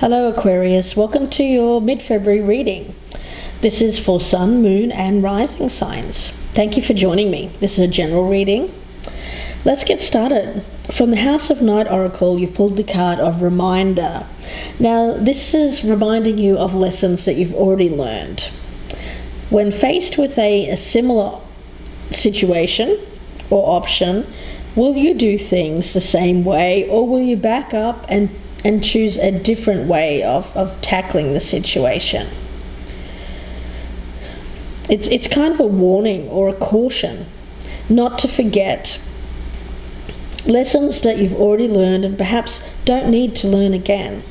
Hello Aquarius, welcome to your mid-February reading. This is for Sun, Moon and Rising signs. Thank you for joining me. This is a general reading. Let's get started. From the House of Night Oracle, you've pulled the card of Reminder. Now this is reminding you of lessons that you've already learned. When faced with a similar situation or option, will you do things the same way, or will you back up and choose a different way of tackling the situation? It's kind of a warning or a caution not to forget lessons that you've already learned and perhaps don't need to learn again.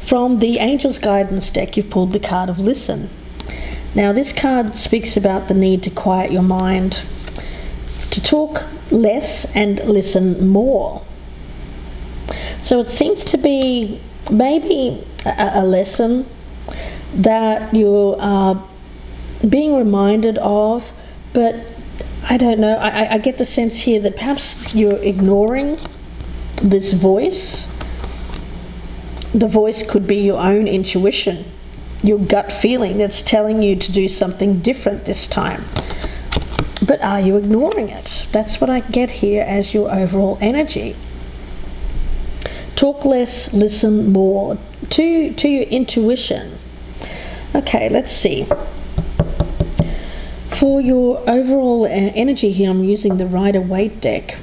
From the Angel's Guidance deck, you've pulled the card of Listen. Now this card speaks about the need to quiet your mind, to talk less and listen more. So it seems to be maybe a lesson that you are being reminded of, but I don't know, I get the sense here that perhaps you're ignoring this voice. The voice could be your own intuition, your gut feeling that's telling you to do something different this time. But are you ignoring it? That's what I get here as your overall energy. Talk less, listen more to your intuition. Okay, let's see. For your overall energy here, I'm using the Waite deck.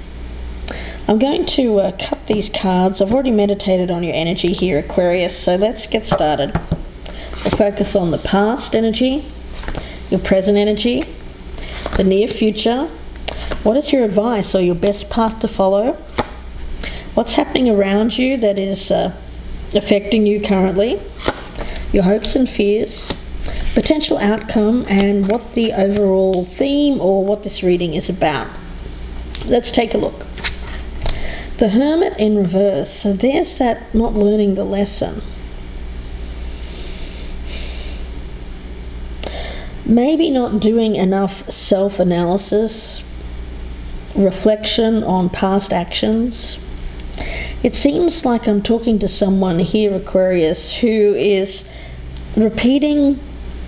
I'm going to cut these cards. I've already meditated on your energy here, Aquarius, so let's get started. We'll focus on the past energy, your present energy, the near future. What is your advice or your best path to follow? What's happening around you that is affecting you currently? Your hopes and fears, potential outcome, and what the overall theme or what this reading is about. Let's take a look. The Hermit in reverse. So there's that not learning the lesson. Maybe not doing enough self-analysis, reflection on past actions. It seems like I'm talking to someone here, Aquarius, who is repeating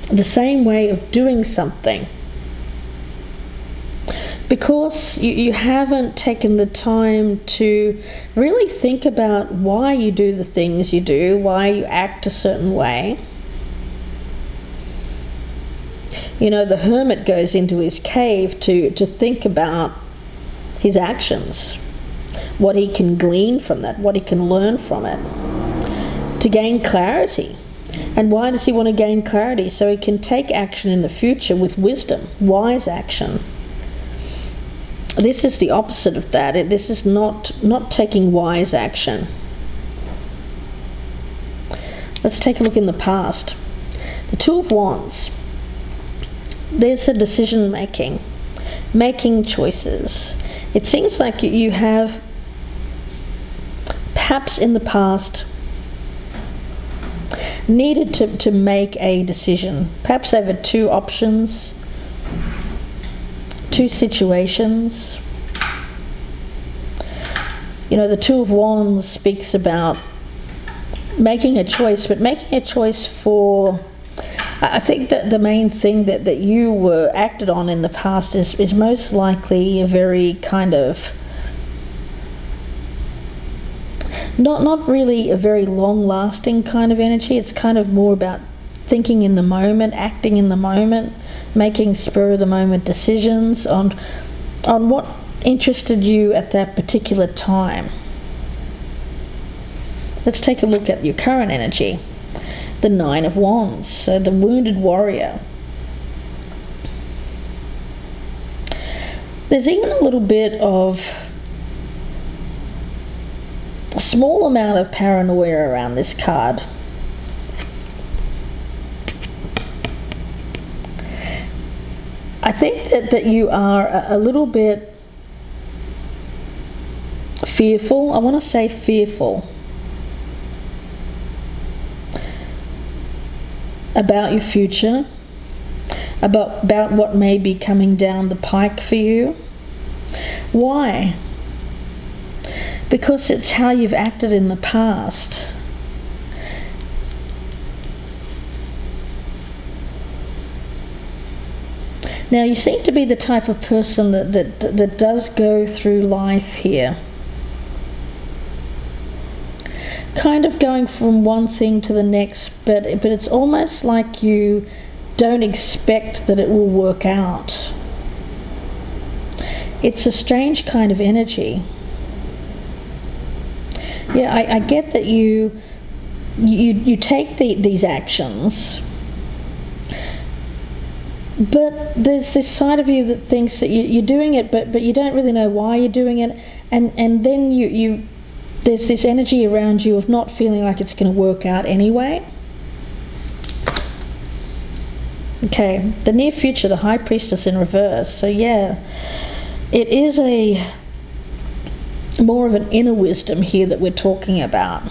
the same way of doing something because you haven't taken the time to really think about why you do the things you do, why you act a certain way. You know, the hermit goes into his cave to think about his actions, what he can glean from that, what he can learn from it, to gain clarity. And why does he want to gain clarity? So he can take action in the future with wisdom, wise action. This is the opposite of that. This is not taking wise action. Let's take a look in the past. The Two of Wands. There's a decision making choices. It seems like you have perhaps in the past needed to make a decision, perhaps over two options, two situations. You know, the Two of Wands speaks about making a choice, but making a choice for, I think that the main thing that you were acted on in the past is most likely a very kind of not really a very long-lasting kind of energy. It's kind of more about thinking in the moment, acting in the moment, making spur-of-the-moment decisions on what interested you at that particular time. Let's take a look at your current energy. The Nine of Wands, so the wounded warrior. There's even a little bit of a small amount of paranoia around this card. I think that you are a little bit fearful. I want to say fearful about your future, about what may be coming down the pike for you. Why? Because it's how you've acted in the past. Now, you seem to be the type of person that does go through life here, kind of going from one thing to the next, but it's almost like you don't expect that it will work out. It's a strange kind of energy. Yeah, I get that you take these actions, but there's this side of you that thinks that you're doing it, but you don't really know why you're doing it, and then there's this energy around you of not feeling like it's going to work out anyway. Okay, the near future, the High Priestess in reverse. So yeah, it is more of an inner wisdom here that we're talking about.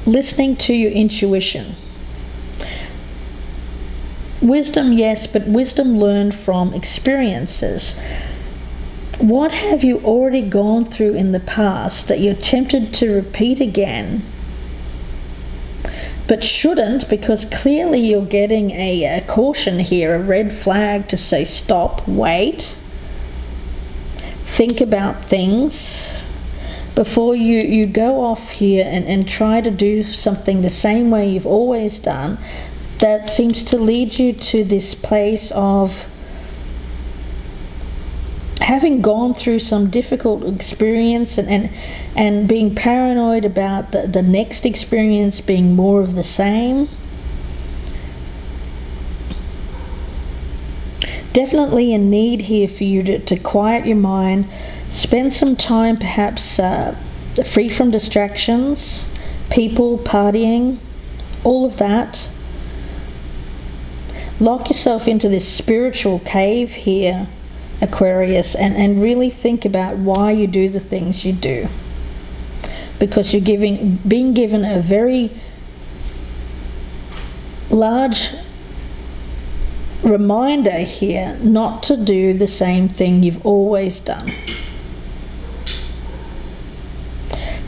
Listening to your intuition. Wisdom, yes, but wisdom learned from experiences. What have you already gone through in the past that you're tempted to repeat again, but shouldn't, because clearly you're getting a caution here, a red flag to say stop, wait, think about things before you go off here and try to do something the same way you've always done, that seems to lead you to this place of having gone through some difficult experience and being paranoid about the next experience being more of the same. Definitely a need here for you to quiet your mind, spend some time perhaps free from distractions, people, partying, all of that. Lock yourself into this spiritual cave here, Aquarius, and really think about why you do the things you do, because you're being given a very large reminder here not to do the same thing you've always done.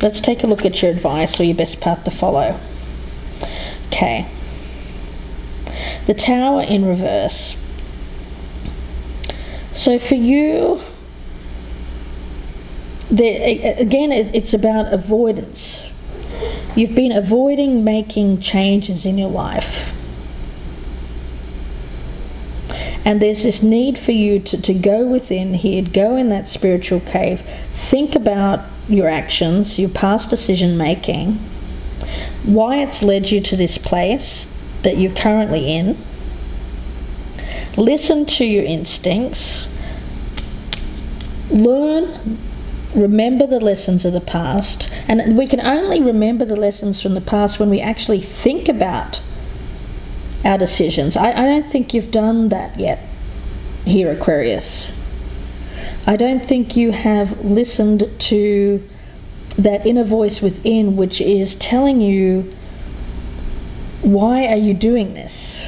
Let's take a look at your advice or your best path to follow. Okay, the Tower in reverse. So for you, again, it's about avoidance. You've been avoiding making changes in your life. And there's this need for you to go within here, go in that spiritual cave, think about your actions, your past decision making, why it's led you to this place that you're currently in. Listen to your instincts, remember the lessons of the past, and we can only remember the lessons from the past when we actually think about our decisions. I don't think you've done that yet here, Aquarius. I don't think you have listened to that inner voice within, which is telling you, why are you doing this?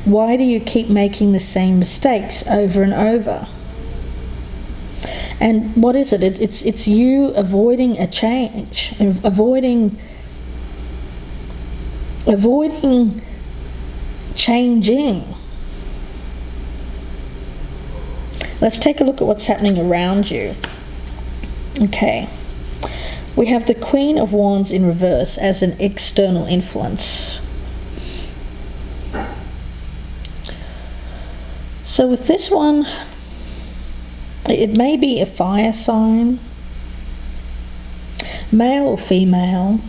Why do you keep making the same mistakes over and over? And what is it? It's you avoiding a change, avoiding changing. Let's take a look at what's happening around you. Okay, we have the Queen of Wands in reverse as an external influence. So with this one, it may be a fire sign, male or female,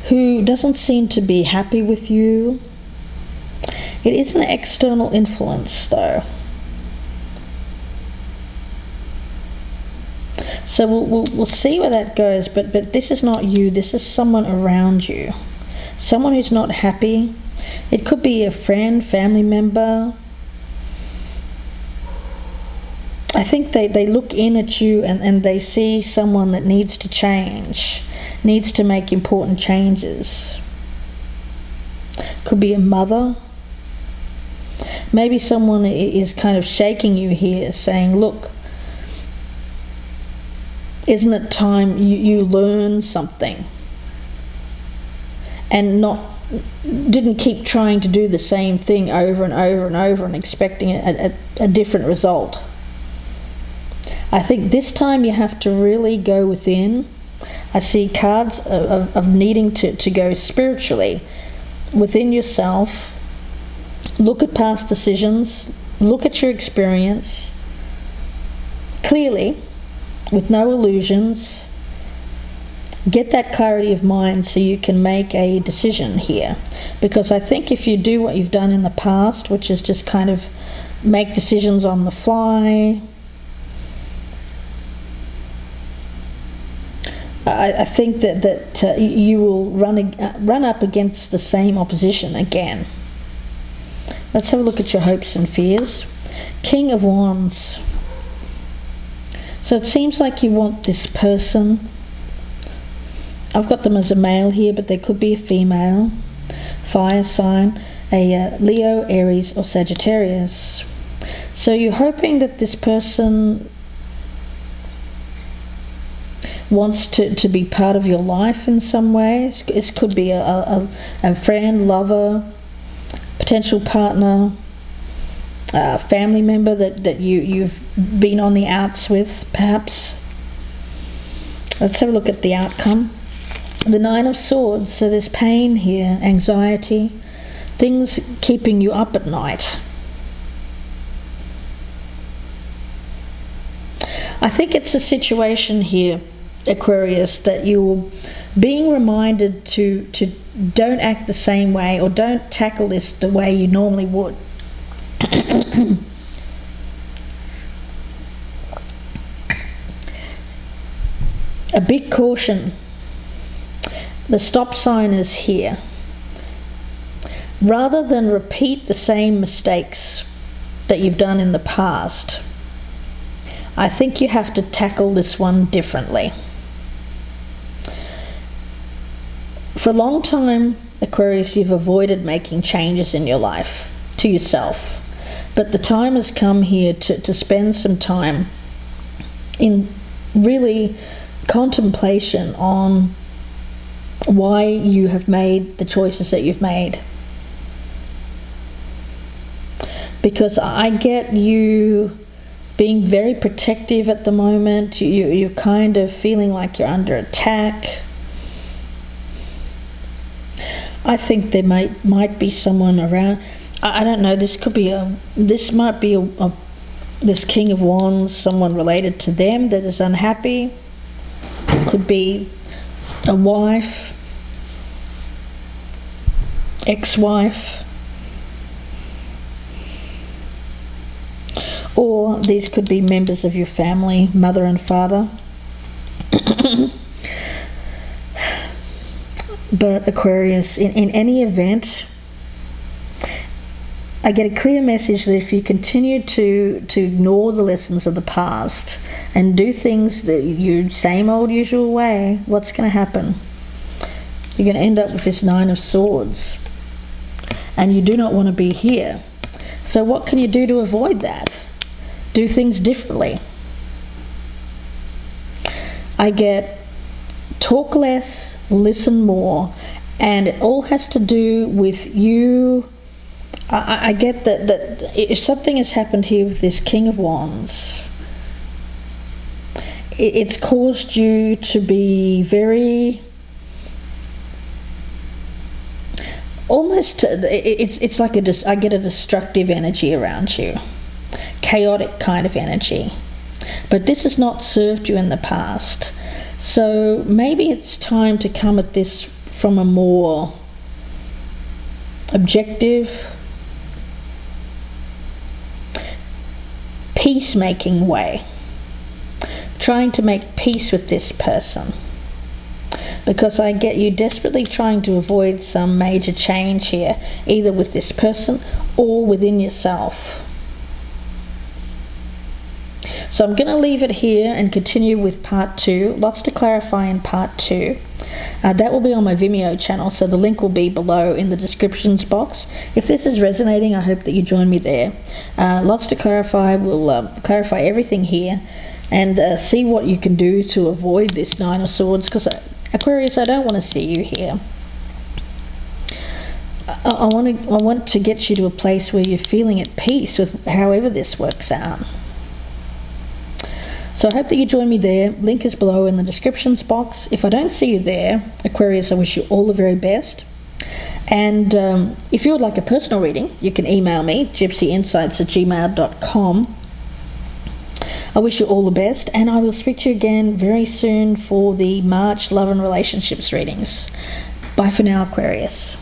who doesn't seem to be happy with you. It is an external influence though. So we'll see where that goes, but this is not you, this is someone around you. Someone who's not happy. It could be a friend, family member. I think they look in at you and they see someone that needs to change, needs to make important changes. Could be a mother. Maybe someone is kind of shaking you here, saying, look, Isn't it time you learn something and didn't keep trying to do the same thing over and over and over and expecting a different result? I think this time you have to really go within. I see cards of needing to go spiritually within yourself. Look at past decisions, look at your experience clearly, with no illusions. Get that clarity of mind so you can make a decision here. Because I think if you do what you've done in the past, which is just kind of make decisions on the fly, I think that you will run up against the same opposition again. Let's have a look at your hopes and fears. King of Wands. So it seems like you want this person. I've got them as a male here, but they could be a female. Fire sign, a Leo, Aries, or Sagittarius. So you're hoping that this person wants to be part of your life in some way. This could be a friend, lover, potential partner, family member that you've been on the outs with, perhaps. Let's have a look at the outcome. The Nine of Swords. So there's pain here, anxiety, things keeping you up at night. I think it's a situation here, Aquarius, that you're being reminded to don't act the same way, or don't tackle this the way you normally would. A big caution. The stop sign is here. Rather than repeat the same mistakes that you've done in the past, I think you have to tackle this one differently. For a long time, Aquarius, you've avoided making changes in your life to yourself. But the time has come here to spend some time in really contemplation on why you have made the choices that you've made. Because I get you being very protective at the moment. You're kind of feeling like you're under attack. I think there might be someone around. I don't know. This could be this might be this King of Wands, someone related to them that is unhappy. Could be a wife, ex-wife, or these could be members of your family, mother and father. But Aquarius, in any event, I get a clear message that if you continue to ignore the lessons of the past and do things the same old usual way, what's going to happen? You're going to end up with this Nine of Swords, and you do not want to be here. So what can you do to avoid that? Do things differently. I get talk less, listen more, and it all has to do with you. I get that if something has happened here with this King of Wands, it's caused you to be very, almost, it's like I get a destructive energy around you, chaotic kind of energy. But this has not served you in the past. So maybe it's time to come at this from a more objective, peacemaking way, trying to make peace with this person, because I get you desperately trying to avoid some major change here, either with this person or within yourself. So I'm going to leave it here and continue with part 2. Lots to clarify in part 2. That will be on my Vimeo channel, so the link will be below in the descriptions box. If this is resonating, I hope that you join me there. Lots to clarify. We'll clarify everything here. and see what you can do to avoid this Nine of Swords, because Aquarius, I don't want to see you here. I want to get you to a place where you're feeling at peace with however this works out. So I hope that you join me there. Link is below in the descriptions box. If I don't see you there, Aquarius, I wish you all the very best. And if you would like a personal reading, you can email me, gypsyinsights@gmail.com. I wish you all the best, and I will speak to you again very soon for the March love and relationships readings. Bye for now, Aquarius.